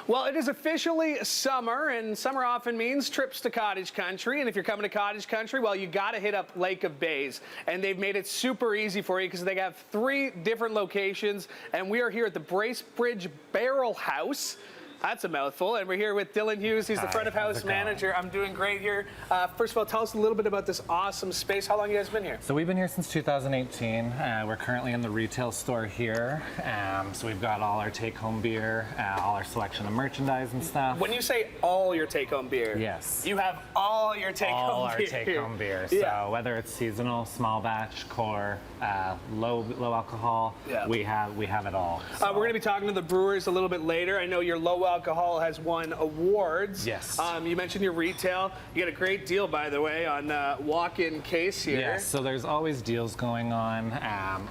Well, it is officially summer, and summer often means trips to cottage country. And if you're coming to cottage country, well, you got to hit up Lake of Bays. And they've made it super easy for you because they have 3 different locations. And we are here at the Bracebridge Barrel House. That's a mouthful. And we're here with Dylan Hughes. He's the front of house manager. I'm doing great here. First of all, tell us a little bit about this awesome space. How long have you guys been here? So we've been here since 2018. We're currently in the retail store here. So we've got all our take-home beer, all our selection of merchandise and stuff. When you say all your take-home beer, yes, you have all your take-home beer. All our take-home beer. So whether it's seasonal, small batch, core, low alcohol, we have it all. So. We're going to be talking to the brewers a little bit later. I know your low alcohol has won awards. Yes. You mentioned your retail. You got a great deal, by the way, on walk-in case here. Yes. So there's always deals going on.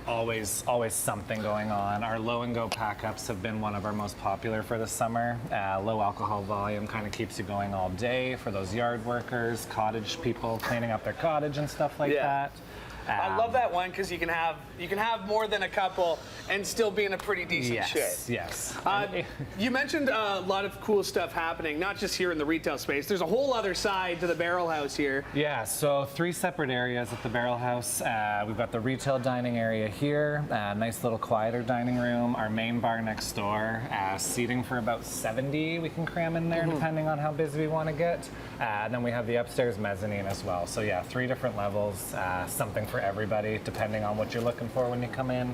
Always something going on. Our low and go pack-ups have been one of our most popular for the summer. Low alcohol volume kind of keeps you going all day for those yard workers, cottage people cleaning up their cottage and stuff like that. I love that one because you can have more than a couple and still be in a pretty decent shape. Yes. You mentioned a lot of cool stuff happening, not just here in the retail space. There's a whole other side to the Barrel House here. Yeah. So 3 separate areas at the Barrel House. We've got the retail dining area here, nice little quieter dining room. Our main bar next door, seating for about 70 we can cram in there depending on how busy we want to get. And then we have the upstairs mezzanine as well. So yeah, 3 different levels, something for everybody, depending on what you're looking for when you come in.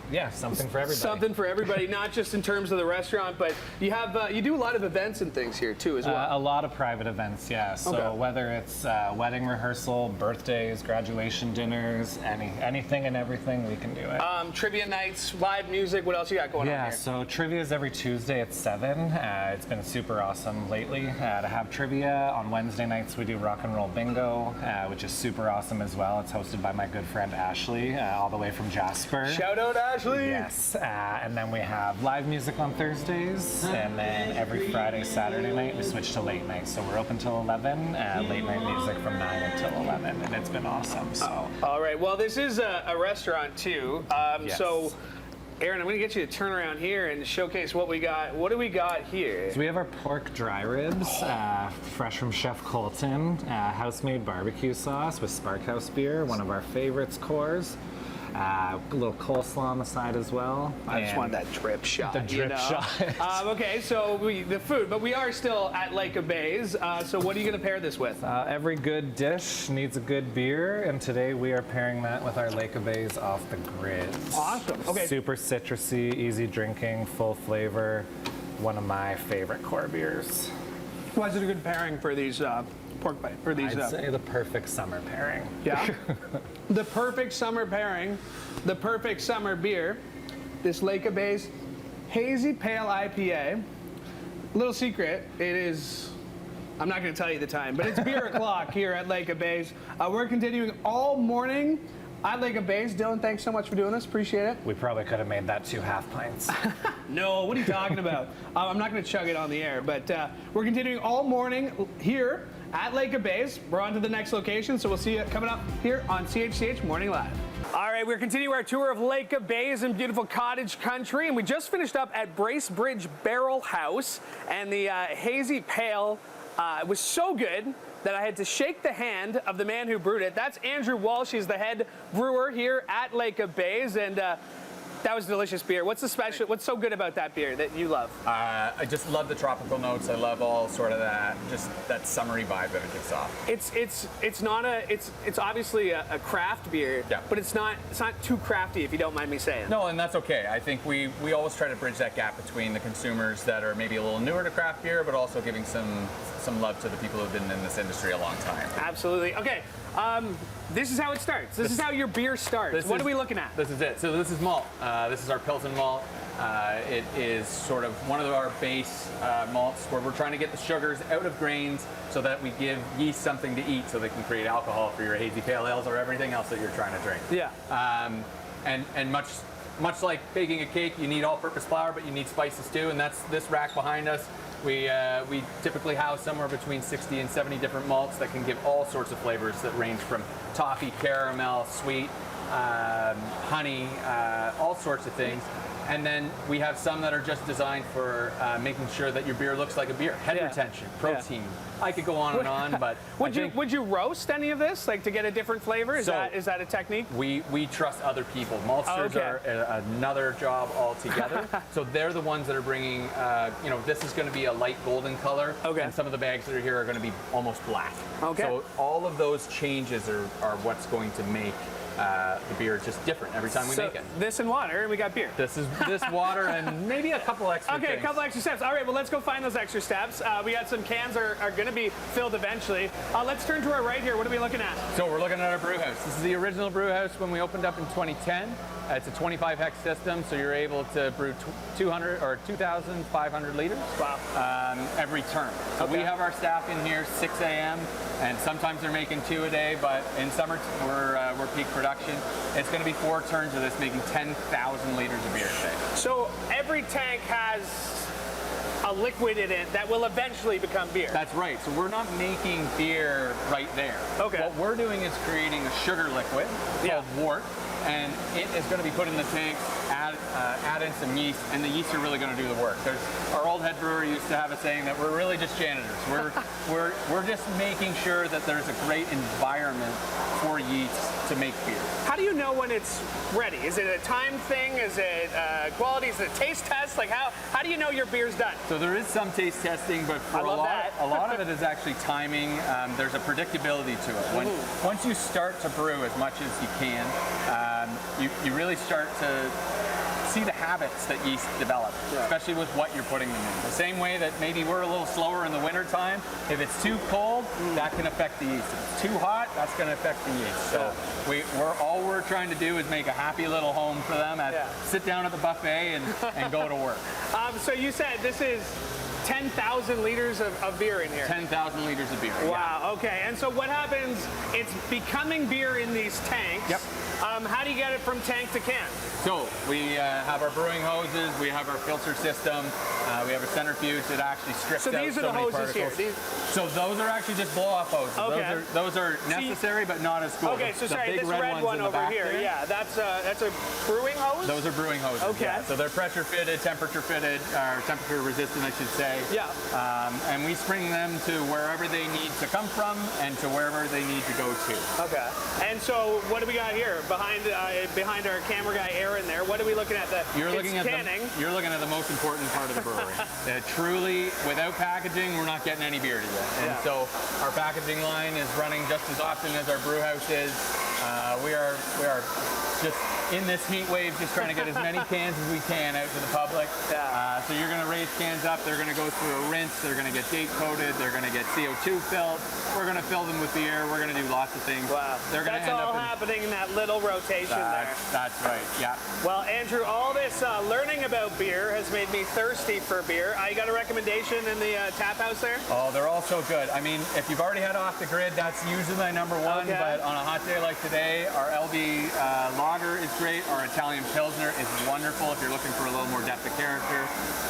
Yeah, something for everybody. Something for everybody, not just in terms of the restaurant, but you have you do a lot of events and things here too, as well. A lot of private events, yeah. So whether it's wedding rehearsal, birthdays, graduation dinners, anything and everything, we can do it. Trivia nights, live music. What else you got going on here? Yeah, so trivia is every Tuesday at 7. It's been super awesome lately to have trivia. On Wednesday nights we do rock and roll bingo, which is super awesome as well. It's hosted by my good friend Ashley, all the way from Jasper. Shout out Ashley. Yes, and then we have live music on Thursdays, and then every Friday, Saturday night, we switch to late night. So we're open till 11, late night music from 9 until 11, and it's been awesome. So. All right, well, this is a restaurant too. So, Aaron, I'm going to get you to turn around here and showcase what we got. What do we got here? So we have our pork dry ribs, fresh from Chef Colton, house-made barbecue sauce with Sparkhouse beer, one of our favorites, cores. A little coleslaw on the side as well. I just wanted that drip shot. The drip shot. Okay, so the food, but we are still at Lake of Bays. So what are you going to pair this with? Every good dish needs a good beer, and today we are pairing that with our Lake of Bays off the grid. Awesome. Okay. Super citrusy, easy drinking, full flavor. One of my favorite core beers. Why is it a good pairing for these pork bite? For these? I'd say the perfect summer pairing. Yeah. The perfect summer pairing, the perfect summer beer. This Lake of Bays Hazy Pale IPA. Little secret, it is. I'm not going to tell you the time, but it's beer o'clock here at Lake of Bays. We're continuing all morning at Lake of Bays. Dylan, thanks so much for doing this. Appreciate it. We probably could have made that 2 half pints. No, what are you talking about? I'm not going to chug it on the air, but we're continuing all morning here at Lake of Bays. We're on to the next location, so we'll see you coming up here on CHCH Morning Live. All right, we're continuing our tour of Lake of Bays in beautiful cottage country, and we just finished up at Bracebridge Barrel House, and the Hazy Pale was so good that I had to shake the hand of the man who brewed it. That's Andrew Walsh. He's the head brewer here at Lake of Bays, and that was delicious beer. What's the special? What's so good about that beer that you love? I just love the tropical notes. I love all sort of that, just that summery vibe that it gives off. It's obviously a craft beer, but it's not too crafty, if you don't mind me saying. No, and that's okay. I think we always try to bridge that gap between the consumers that are maybe a little newer to craft beer, but also giving some love to the people who've been in this industry a long time. Absolutely. Okay. This is how it starts. This is how your beer starts. What are we looking at? This is it. So this is malt. This is our Pilsen malt. It is sort of one of our base malts where we're trying to get the sugars out of grains so that we give yeast something to eat so they can create alcohol for your hazy pale ales or everything else that you're trying to drink. Yeah. And much like baking a cake, you need all-purpose flour, but you need spices too, and that's this rack behind us. We typically house somewhere between 60 and 70 different malts that can give all sorts of flavors that range from toffee, caramel, sweet, honey, all sorts of things. And then we have some that are just designed for making sure that your beer looks like a beer. Head retention, protein. I could go on and on, but would you roast any of this, like to get a different flavor? Is that a technique? We trust other people. Maltsters are another job altogether. So they're the ones that are bringing. This is going to be a light golden color, and some of the bags that are here are going to be almost black. Okay. So all of those changes are what's going to make the beer just different every time we make it. This and water, and we got beer. This water and maybe a couple extra things. A couple extra steps. All right, well, let's go find those extra steps. We got some cans are going to be filled eventually. Let's turn to our right here. What are we looking at? So we're looking at our brew house. This is the original brew house when we opened up in 2010. It's a 25 hex system, so you're able to brew 200 or 2,500 liters every turn. So we have our staff in here 6 a.m. and sometimes they're making 2 a day, but in summer we're peak production. It's going to be 4 turns of this, making 10,000 liters of beer a day. So every tank has a liquid in it that will eventually become beer. That's right. So we're not making beer right there. Okay. What we're doing is creating a sugar liquid called wort, and it is going to be put in the tank, add in some yeast, and the yeast are really going to do the work. Our old head brewer used to have a saying that we're really just janitors. We're just making sure that there's a great environment for yeast to make beer. How do you know when it's ready? Is it a time thing? Is it quality? Is it a taste test? Like how do you know your beer's done? So there is some taste testing, but for a lot of it is actually timing. There's a predictability to it. Once you start to brew as much as you can, you really start to see the habits that yeast develop, especially with what you're putting them in. The same way that maybe we're a little slower in the winter time. If it's too cold, that can affect the yeast. If it's too hot, that's going to affect the yeast. So all we're trying to do is make a happy little home for them. Sit down at the buffet and go to work. So you said this is 10,000 liters of beer in here. 10,000 liters of beer. Wow. Okay. And so what happens? It's becoming beer in these tanks. Yep. How do you get it from tank to can? So we have our brewing hoses, we have our filter system, we have a centrifuge that actually strips out so many particles. So these are the hoses here? So those are actually just blow-off hoses. Okay. Those are necessary but not as cool. Okay, so sorry, this red one over here, that's a brewing hose? Those are brewing hoses, So they're pressure fitted, temperature fitted, or temperature resistant, I should say. Yeah. And we spring them to wherever they need to come from and to wherever they need to go to. Okay. And so what do we got here? Behind our camera guy Aaron there, what are we looking at? You're looking at the most important part of the brewery. Truly, without packaging, we're not getting any beer today. And so our packaging line is running just as often as our brew house is. We are just in this heat wave, just trying to get as many cans as we can out to the public. So you're going to raise cans up. They're going to go through a rinse. They're going to get date coated. They're going to get CO2 filled. We're going to fill them with beer. We're going to do lots of things. Wow. That's all happening in that little rotation there. That's right. Yeah. Well, Andrew, all this learning about beer has made me thirsty for beer. You got a recommendation in the tap house there? Oh, they're all so good. I mean, if you've already had Off the Grid, that's usually my number one. But on a hot day like today, our LB Lager is great. Our Italian Pilsner is wonderful if you're looking for a little more depth of character.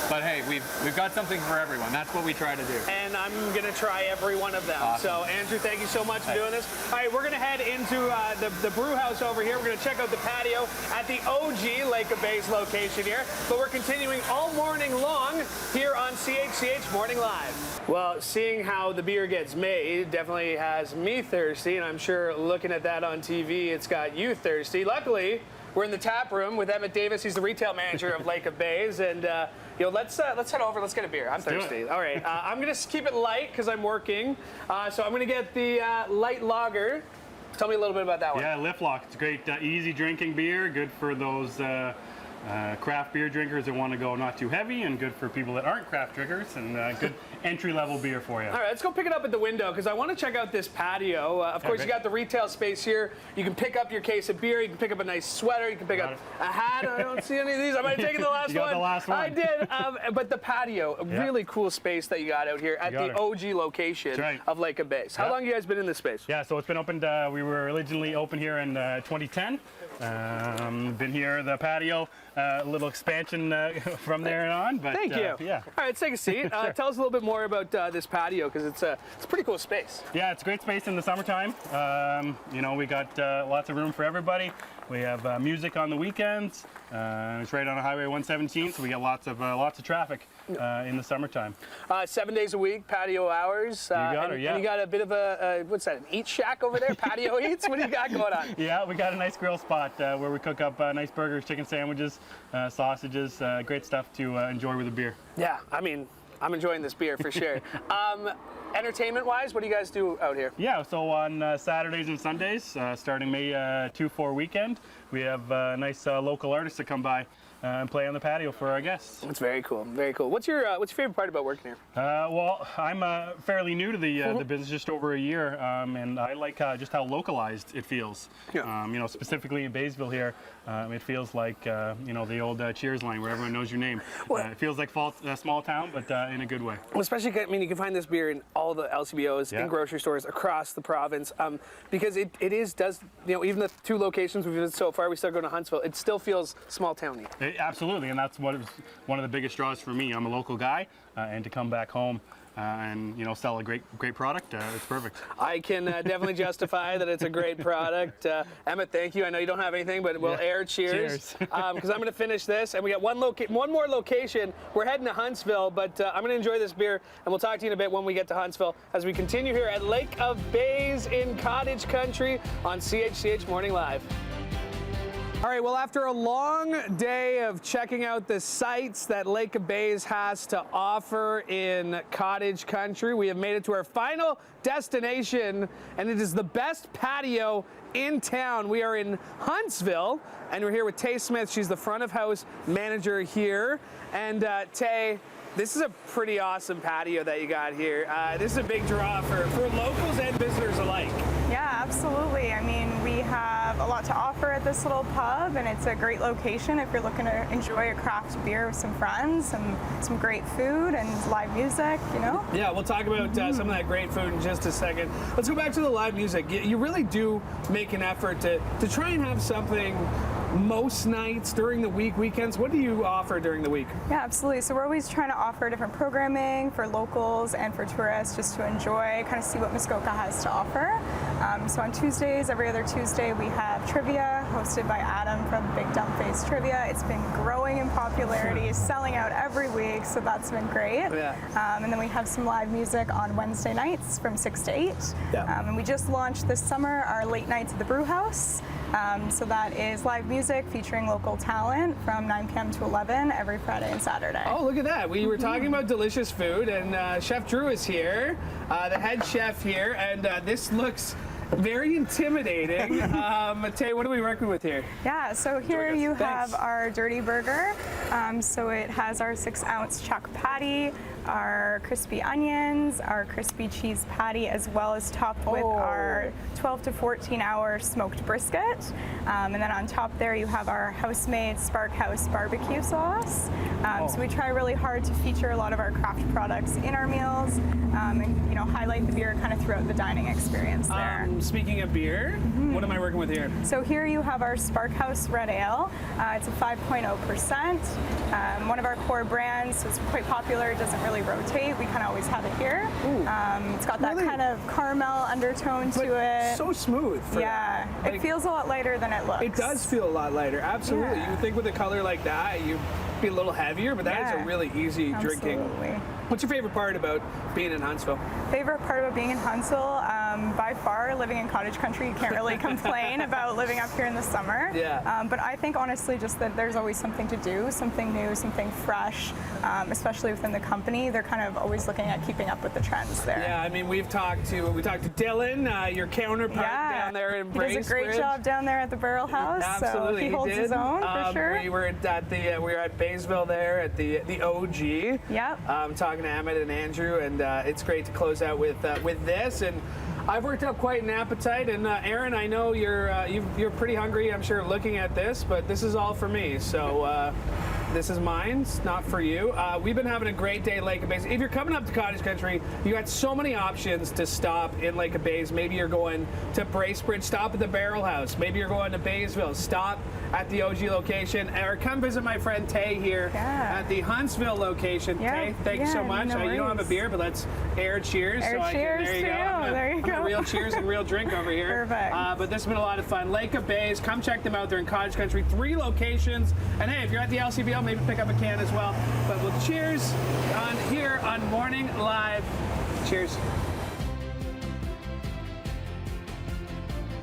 But hey, we've got something for everyone. That's what we try to do. And I'm going to try every one of them. Awesome. So, Andrew, thank you so much for doing this. All right, we're going to head into the brew house over here. We're going to check out the patio at the OG Lake of Bays location here. But we're continuing all morning long here on CHCH Morning Live. Well, seeing how the beer gets made definitely has me thirsty, and I'm sure looking at that on TV, it's got you thirsty. Luckily, we're in the tap room with Emmett Davis. He's the retail manager of Lake of Bays, and let's head over. Let's get a beer. I'm thirsty. All right, I'm gonna keep it light because I'm working. So I'm gonna get the light lager. Tell me a little bit about that one. Yeah, Lift Lock. It's a great, easy drinking beer. Good for those craft beer drinkers that want to go not too heavy, and good for people that aren't craft drinkers, and good entry-level beer for you. All right, let's go pick it up at the window because I want to check out this patio. Of course, you got the retail space here. You can pick up your case of beer. You can pick up a nice sweater. You can pick up a hat. I don't see any of these. I might have taken the last you got one. The last one. I did. But the patio, a really cool space that you got out here at the OG location of Lake of Bays. How long have you guys been in this space? Yeah, so it's been opened. We were originally open here in 2010. Been here, the patio, a little expansion from there and on. But, Thank you. Yeah. All right, let's take a seat. Tell us a little bit more about this patio, because it's a pretty cool space. Yeah, it's a great space in the summertime. You know, we got lots of room for everybody. We have music on the weekends. It's right on Highway 117, so we get lots of traffic in the summertime. 7 days a week, patio hours. got and you got a bit of a what's that? An eat shack over there? Patio eats? What do you got going on? Yeah, we got a nice grill spot where we cook up nice burgers, chicken sandwiches, sausages, great stuff to enjoy with a beer. Yeah, I mean, I'm enjoying this beer for sure. Entertainment-wise, what do you guys do out here? Yeah, so on Saturdays and Sundays, starting May 2-4 weekend, we have nice local artists that come by and play on the patio for our guests. It's very cool, very cool. What's your favorite part about working here? Well, I'm fairly new to the business, just over a year, and I like just how localized it feels. Yeah. You know, specifically in Baysville here, it feels like you know, the old Cheers line where everyone knows your name. It feels like a small town, but in a good way. Well, especially, I mean, you can find this beer in all the LCBOs, in grocery stores across the province, because it does, you know, even the 2 locations we've visited so far, we still go to Huntsville, it still feels small towny. Absolutely, and that's what was one of the biggest draws for me. I'm a local guy, and to come back home and, you know, sell a great product, it's perfect. I can definitely justify that it's a great product. Emmett, thank you. I know you don't have anything, but we'll air cheers. Because I'm going to finish this, and we got one more location. We're heading to Huntsville, but I'm going to enjoy this beer, and we'll talk to you in a bit when we get to Huntsville as we continue here at Lake of Bays in Cottage Country on CHCH Morning Live. All right, well, after a long day of checking out the sights that Lake of Bays has to offer in Cottage Country, we have made it to our final destination, and it is the best patio in town. We are in Huntsville, and we're here with Tay Smith. She's the front of house manager here. And Tay, this is a pretty awesome patio that you got here. This is a big draw for locals and visitors alike. Yeah, absolutely. I mean, we have a lot to offer at this little pub, and it's a great location if you're looking to enjoy a craft beer with some friends, some great food and live music, you know? Yeah, we'll talk about some of that great food in just a second. Let's go back to the live music. You really do make an effort to try and have something most nights during the weekends. What do you offer during the week? Yeah, absolutely. So we're always trying to offer different programming for locals and for tourists just to enjoy, kind of see what Muskoka has to offer. So on Tuesdays, every other Tuesday, we have trivia hosted by Adam from Big Dump Face Trivia. It's been growing in popularity, selling out every week, so that's been great. Yeah. And then we have some live music on Wednesday nights from 6 to 8. Yeah. And we just launched this summer our late nights at the Brew House. So that is live music featuring local talent from 9 p.m. to 11 every Friday and Saturday. Oh, look at that. We were talking about delicious food, and Chef Drew is here, the head chef here, and this looks very intimidating. Tay, what are we working with here? Yeah, so here you Thanks. have our dirty burger. So it has our 6-ounce chuck patty, our crispy onions, our crispy cheese patty, as well as topped with our 12 to 14 hour smoked brisket. And then on top there you have our house-made Spark House barbecue sauce. So we try really hard to feature a lot of our craft products in our meals, and, you know, highlight the beer kind of throughout the dining experience there. Speaking of beer, what am I working with here? So here you have our Spark House Red Ale. It's a 5.0%. One of our core brands, so it's quite popular. It doesn't really rotate. We kind of always have it here. It's got that kind of caramel undertone to it. So smooth. Yeah, it feels a lot lighter than it looks. It does feel a lot lighter, absolutely. Yeah. You would think with a color like that, you'd be a little heavier, but that is a really easy drinking. Absolutely. What's your favorite part about being in Huntsville? Favorite part about being in Huntsville, by far, living in cottage country, you can't really complain about living up here in the summer. Yeah. But I think honestly just that there's always something to do, something new, something fresh, especially within the company. They're kind of always looking at keeping up with the trends there. Yeah, I mean, we talked to Dylan, your counterpart down there in Bracebridge. He does a great job down there at the Barrel House. Absolutely, so he holds his own for sure. We were at Baysville there at the OG. Yep. Talking to Emmett and Andrew, and it's great to close out with this. And I've worked up quite an appetite. And Aaron, I know you're pretty hungry, I'm sure, looking at this, but this is all for me. So This is mine. It's not for you. We've been having a great day in Lake of Bays. If you're coming up to Cottage Country, you got so many options to stop in Lake of Bays. Maybe you're going to Bracebridge, stop at the Barrel House. Maybe you're going to Baysville, stop at the OG location, or come visit my friend Tay here at the Huntsville location. Yeah, Tay, thank you so much. no You don't have a worries. beer, but let's air cheers. Air cheers there you to go. you. There you I'm go. a real cheers and real drink over here. Perfect. But this has been a lot of fun. Lake of Bays, come check them out. They're in Cottage Country, 3 locations. And hey, if you're at the LCBO, maybe pick up a can as well. But we'll cheers on here on Morning Live. Cheers.